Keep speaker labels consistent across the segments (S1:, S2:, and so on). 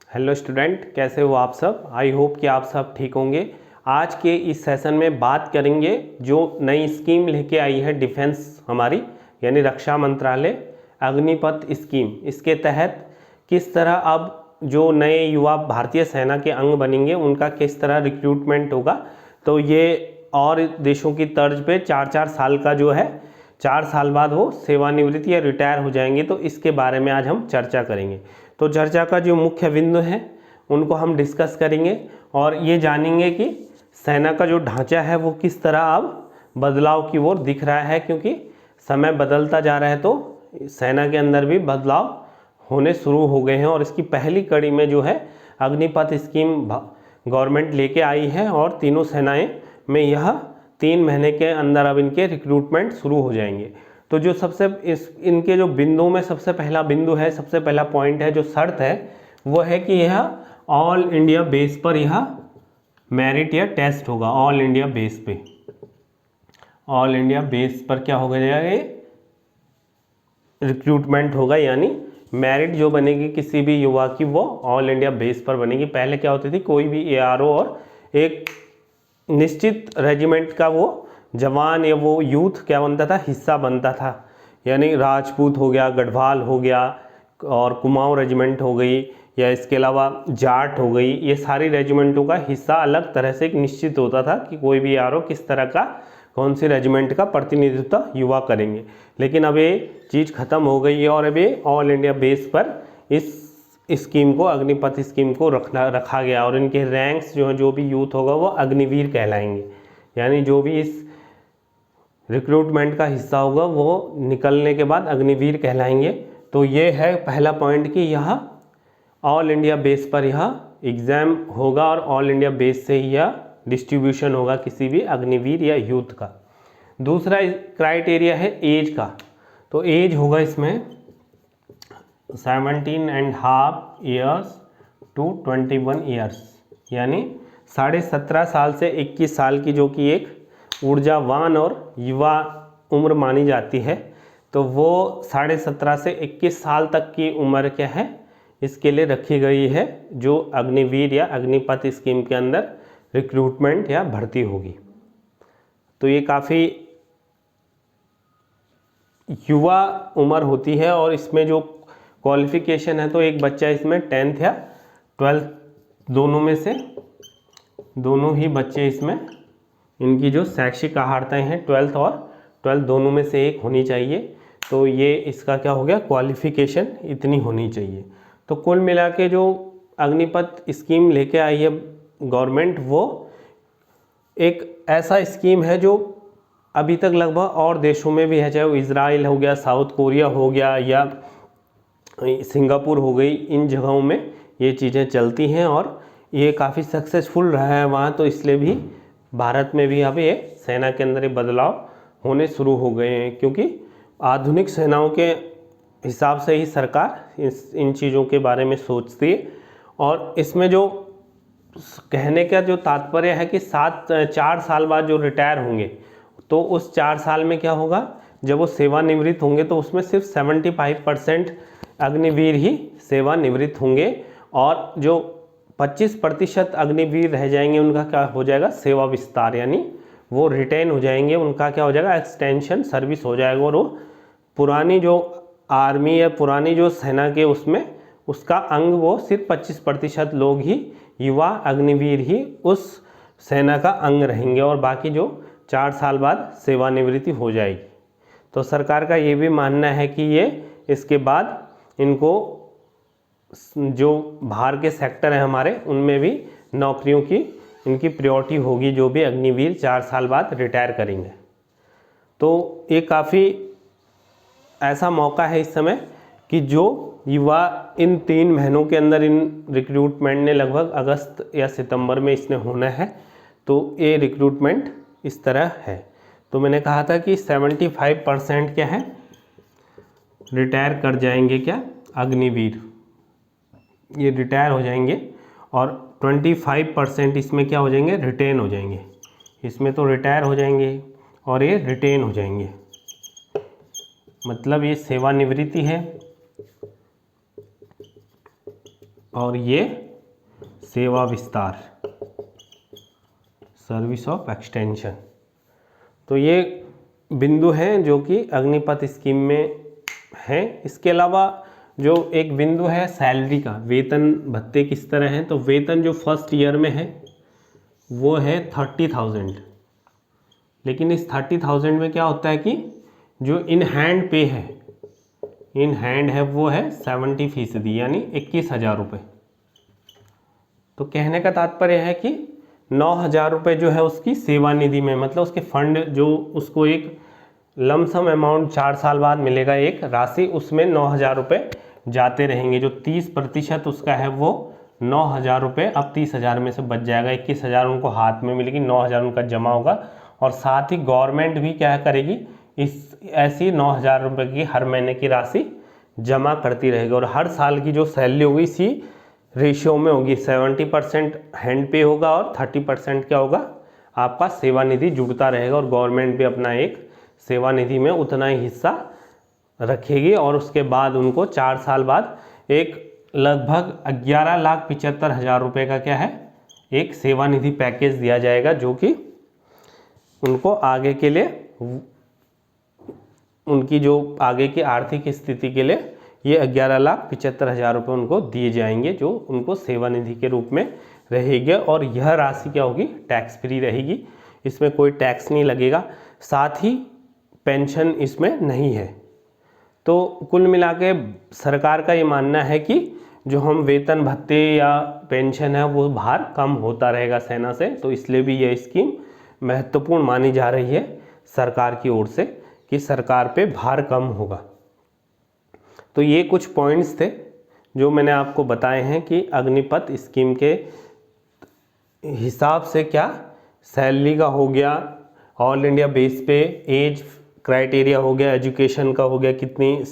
S1: Hello student, कैसे हो आप सब। आई होप कि आप सब ठीक होंगे। आज के इस सेशन में बात करेंगे जो नई स्कीम लेके आई है डिफेंस हमारी, यानी रक्षा मंत्रालय अग्निपथ स्कीम। इसके तहत किस तरह अब जो नए युवा भारतीय सेना के अंग बनेंगे उनका किस तरह रिक्रूटमेंट होगा। तो ये और देशों की तर्ज पे 4-4 साल का जो है 4 साल बाद वो सेवानिवृत्ति या रिटायर हो जाएंगे। तो इसके बारे में आज हम चर्चा करेंगे। तो चर्चा का जो मुख्य बिंदु है उनको हम डिस्कस करेंगे और ये जानेंगे कि सेना का जो ढांचा है वो किस तरह अब बदलाव की ओर दिख रहा है, क्योंकि समय बदलता जा रहा है तो सेना के अंदर भी बदलाव होने शुरू हो गए हैं। और इसकी पहली कड़ी में जो है अग्निपथ स्कीम गवर्नमेंट लेके आई है और तीनों सेनाएं में यह 3 महीने के अंदर अब इनके रिक्रूटमेंट शुरू हो जाएंगे। तो जो सबसे इनके जो बिंदुओं में सबसे पहला बिंदु है, सबसे पहला पॉइंट है, जो शर्त है वो है कि यह ऑल इंडिया बेस पर यह मेरिट या टेस्ट होगा। ऑल इंडिया बेस पे, ऑल इंडिया बेस पर क्या होगा, ये रिक्रूटमेंट होगा। यानी मेरिट जो बनेगी किसी भी युवा की वो ऑल इंडिया बेस पर बनेगी। पहले क्या होती थी, कोई भी एआरओ और एक निश्चित रेजिमेंट का वो जवान या वो यूथ क्या बनता था, हिस्सा बनता था। यानी राजपूत हो गया, गढ़वाल हो गया और कुमाऊं रेजिमेंट हो गई, या इसके अलावा जाट हो गई, ये सारी रेजिमेंटों का हिस्सा अलग तरह से एक निश्चित होता था कि कोई भी आरओ किस तरह का कौन सी रेजिमेंट का प्रतिनिधित्व युवा करेंगे। लेकिन अब ये चीज़ ख़त्म हो गई है और अब ये ऑल इंडिया बेस पर इस स्कीम को, अग्निपथ स्कीम को रखा गया। और इनके रैंक्स जो हैं, जो भी यूथ होगा वो अग्निवीर कहलाएंगे। यानी जो भी इस रिक्रूटमेंट का हिस्सा होगा वो निकलने के बाद अग्निवीर कहलाएंगे। तो ये है पहला पॉइंट कि यह ऑल इंडिया बेस पर यह एग्ज़ाम होगा और ऑल इंडिया बेस से ही यह डिस्ट्रीब्यूशन होगा किसी भी अग्निवीर या यूथ का। दूसरा क्राइटेरिया है एज का। तो एज होगा इसमें 17.5 ईयर्स टू 21 ईयर्स, यानी 17.5 साल से 21 साल की जो कि एक ऊर्जावान और युवा उम्र मानी जाती है। तो वो 17.5 से 21 साल तक की उम्र क्या है, इसके लिए रखी गई है, जो अग्निवीर या अग्निपथ स्कीम के अंदर रिक्रूटमेंट या भर्ती होगी। तो ये काफ़ी युवा उम्र होती है और इसमें जो क्वालिफिकेशन है, तो एक बच्चा इसमें 10th या 12th दोनों में से, दोनों ही बच्चे इसमें, इनकी जो शैक्षिक अर्हताएँ हैं 12th और 12th दोनों में से एक होनी चाहिए। तो ये इसका क्या हो गया, क्वालिफिकेशन इतनी होनी चाहिए। तो कुल मिला के जो अग्निपथ स्कीम लेके आई है गवर्नमेंट, वो एक ऐसा स्कीम है जो अभी तक लगभग और देशों में भी है, चाहे वो इजराइल हो गया, साउथ कोरिया हो गया या सिंगापुर हो गई, इन जगहों में ये चीज़ें चलती हैं और ये काफ़ी सक्सेसफुल रहा है वहाँ। तो इसलिए भी भारत में भी अब ये सेना के अंदर ये बदलाव होने शुरू हो गए हैं, क्योंकि आधुनिक सेनाओं के हिसाब से ही सरकार इन चीज़ों के बारे में सोचती है। और इसमें जो कहने का जो तात्पर्य है कि 4 साल बाद जो रिटायर होंगे, तो उस 4 साल में क्या होगा, जब वो सेवानिवृत्त होंगे तो उसमें सिर्फ 75% अग्निवीर ही सेवानिवृत्त होंगे और जो 25% अग्निवीर रह जाएंगे उनका क्या हो जाएगा, सेवा विस्तार, यानी वो रिटेन हो जाएंगे, उनका क्या हो जाएगा, एक्सटेंशन सर्विस हो जाएगा। और वो पुरानी जो आर्मी या पुरानी जो सेना के उसमें उसका अंग वो सिर्फ 25% लोग ही, युवा अग्निवीर ही उस सेना का अंग रहेंगे और बाकी जो 4 साल बाद सेवानिवृत्ति हो जाएगी। तो सरकार का ये भी मानना है कि ये इसके बाद इनको जो बाहर के सेक्टर हैं हमारे, उनमें भी नौकरियों की इनकी प्रायोरिटी होगी, जो भी अग्निवीर 4 साल बाद रिटायर करेंगे। तो ये काफ़ी ऐसा मौका है इस समय कि जो युवा इन 3 महीनों के अंदर, इन रिक्रूटमेंट ने लगभग अगस्त या सितंबर में इसने होना है। तो ये रिक्रूटमेंट इस तरह है। तो मैंने कहा था कि 75% क्या है, रिटायर कर जाएंगे, क्या, अग्निवीर, ये रिटायर हो जाएंगे और 25% इसमें क्या हो जाएंगे, रिटेन हो जाएंगे। इसमें तो रिटायर हो जाएंगे और ये रिटेन हो जाएंगे, मतलब ये सेवानिवृत्ति है और ये सेवा विस्तार, सर्विस ऑफ एक्सटेंशन। तो ये बिंदु हैं जो कि अग्निपथ स्कीम में हैं। इसके अलावा जो एक बिंदु है सैलरी का, वेतन भत्ते किस तरह हैं, तो वेतन जो फर्स्ट ईयर में है वो है 30,000, लेकिन इस 30,000 में क्या होता है कि जो इन हैंड पे है, इन हैंड है वो है 70% यानी 21,000 रुपये। तो कहने का तात्पर्य है कि 9,000 रुपये जो है उसकी सेवानिधि में, मतलब उसके फंड जो उसको एक लमसम अमाउंट 4 साल बाद मिलेगा एक राशि, उसमें 9,000 रुपये जाते रहेंगे। जो 30% उसका है वो 9,000 रुपये अब 30,000 में से बच जाएगा। 21,000 उनको हाथ में मिलेगी, 9,000 उनका जमा होगा। और साथ ही गवर्नमेंट भी क्या करेगी, इस ऐसी 9,000 रुपये की हर महीने की राशि जमा करती रहेगी। और हर साल की जो सैलरी होगी इसी रेशियो में होगी, 70% हैंड पे होगा और 30% क्या होगा, आपका सेवानिधि जुड़ता रहेगा। और गवर्नमेंट भी अपना एक सेवानिधि में उतना ही हिस्सा रखेगी। और उसके बाद उनको 4 साल बाद एक लगभग 11,75,000 रुपये का क्या है, एक सेवानिधि पैकेज दिया जाएगा, जो कि उनको आगे के लिए, उनकी जो आगे की आर्थिक स्थिति के लिए ये 11,75,000 रुपये उनको दिए जाएंगे, जो उनको सेवानिधि के रूप में रहेगी। और यह राशि क्या होगी, टैक्स फ्री रहेगी, इसमें कोई टैक्स नहीं लगेगा। साथ ही पेंशन इसमें नहीं है। तो कुल मिला के सरकार का ये मानना है कि जो हम वेतन भत्ते या पेंशन है वो भार कम होता रहेगा सेना से। तो इसलिए भी यह स्कीम महत्वपूर्ण मानी जा रही है सरकार की ओर से कि सरकार पे भार कम होगा। तो ये कुछ पॉइंट्स थे जो मैंने आपको बताए हैं कि अग्निपथ स्कीम के हिसाब से क्या सैलरी का हो गया, ऑल इंडिया बेस पे एज क्राइटेरिया हो गया, एजुकेशन का हो गया, कितनी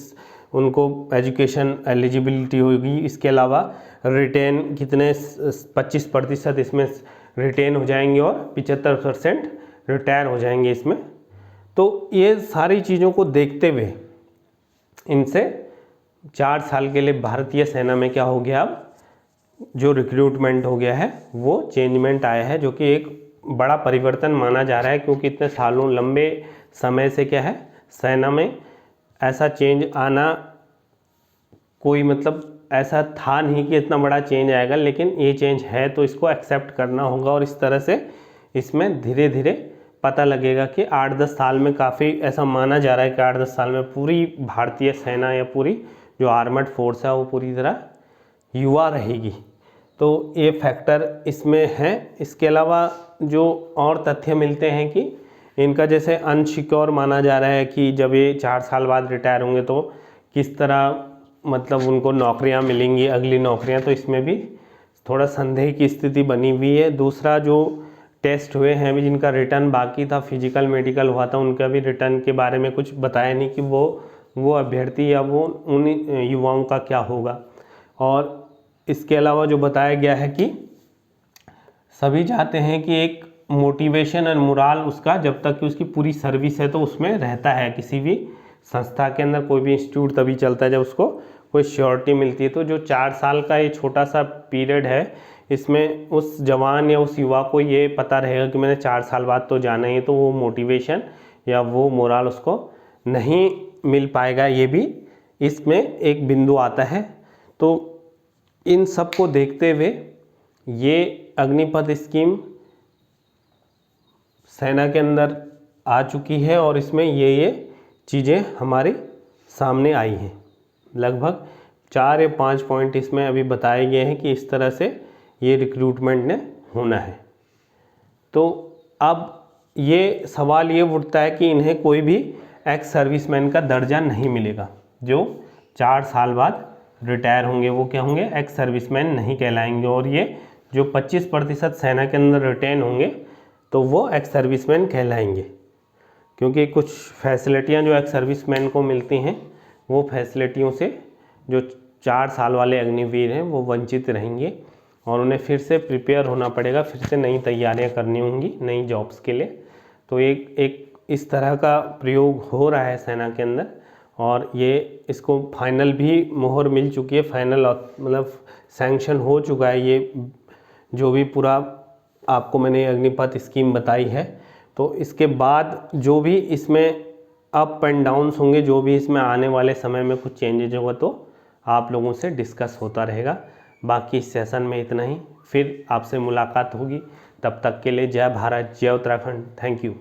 S1: उनको एजुकेशन एलिजिबिलिटी होगी, इसके अलावा रिटेन कितने 25% इसमें रिटेन हो जाएंगे और 75% रिटायर हो जाएंगे इसमें। तो ये सारी चीज़ों को देखते हुए इनसे 4 साल के लिए भारतीय सेना में क्या हो गया, अब जो रिक्रूटमेंट हो गया है वो चेंजमेंट आया है, जो कि एक बड़ा परिवर्तन माना जा रहा है। क्योंकि इतने सालों लंबे समय से क्या है, सेना में ऐसा चेंज आना कोई मतलब ऐसा था नहीं कि इतना बड़ा चेंज आएगा, लेकिन ये चेंज है तो इसको एक्सेप्ट करना होगा। और इस तरह से इसमें धीरे धीरे पता लगेगा कि 8-10 साल में काफ़ी ऐसा माना जा रहा है कि 8-10 साल में पूरी भारतीय सेना या पूरी जो आर्मड फोर्स है वो पूरी तरह युवा रहेगी। तो ये फैक्टर इसमें है। इसके अलावा जो और तथ्य मिलते हैं कि इनका जैसे अनसिक्योर माना जा रहा है कि जब ये 4 साल बाद रिटायर होंगे तो किस तरह मतलब उनको नौकरियां मिलेंगी, अगली नौकरियां, तो इसमें भी थोड़ा संदेह की स्थिति बनी हुई है। दूसरा, जो टेस्ट हुए हैं अभी जिनका रिटर्न बाकी था, फिजिकल मेडिकल हुआ था, उनका भी रिटर्न के बारे में कुछ बताया नहीं कि वो अभ्यर्थी या वो उन युवाओं का क्या होगा। और इसके अलावा जो बताया गया है कि सभी चाहते हैं कि एक मोटिवेशन और मोराल उसका जब तक कि उसकी पूरी सर्विस है तो उसमें रहता है। किसी भी संस्था के अंदर कोई भी इंस्टीट्यूट तभी चलता है जब उसको कोई श्योरिटी मिलती है। तो जो 4 साल का ये छोटा सा पीरियड है, इसमें उस जवान या उस युवा को ये पता रहेगा कि मैंने 4 साल बाद तो जाना ही है, तो वो मोटिवेशन या वो मोराल उसको नहीं मिल पाएगा। ये भी इसमें एक बिंदु आता है। तो इन सब को देखते हुए ये अग्निपथ स्कीम सेना के अंदर आ चुकी है और इसमें ये चीज़ें हमारे सामने आई हैं। लगभग 4 या 5 पॉइंट इसमें अभी बताए गए हैं कि इस तरह से ये रिक्रूटमेंट ने होना है। तो अब ये सवाल ये उठता है कि इन्हें कोई भी एक्स सर्विसमैन का दर्जा नहीं मिलेगा। जो 4 साल बाद रिटायर होंगे वो क्या होंगे, एक्स सर्विसमैन नहीं कहलाएंगे। और ये जो 25% सेना के अंदर रिटेन होंगे तो वो एक्स सर्विसमैन कहलाएंगे। क्योंकि कुछ फैसिलिटियाँ जो एक्स सर्विसमैन को मिलती हैं वो फैसिलिटियों से जो 4 साल वाले अग्निवीर हैं वो वंचित रहेंगे और उन्हें फिर से प्रिपेयर होना पड़ेगा, फिर से नई तैयारियां करनी होंगी नई जॉब्स के लिए। तो एक इस तरह का प्रयोग हो रहा है सेना के अंदर और ये इसको फाइनल भी मोहर मिल चुकी है, फाइनल मतलब सैंक्शन हो चुका है ये जो भी पूरा आपको मैंने अग्निपथ स्कीम बताई है। तो इसके बाद जो भी इसमें अप एंड डाउन्स होंगे, जो भी इसमें आने वाले समय में कुछ चेंजेज होगा तो आप लोगों से डिस्कस होता रहेगा। बाकी इस सेशन में इतना ही, फिर आपसे मुलाकात होगी। तब तक के लिए जय भारत, जय उत्तराखंड। Thank you.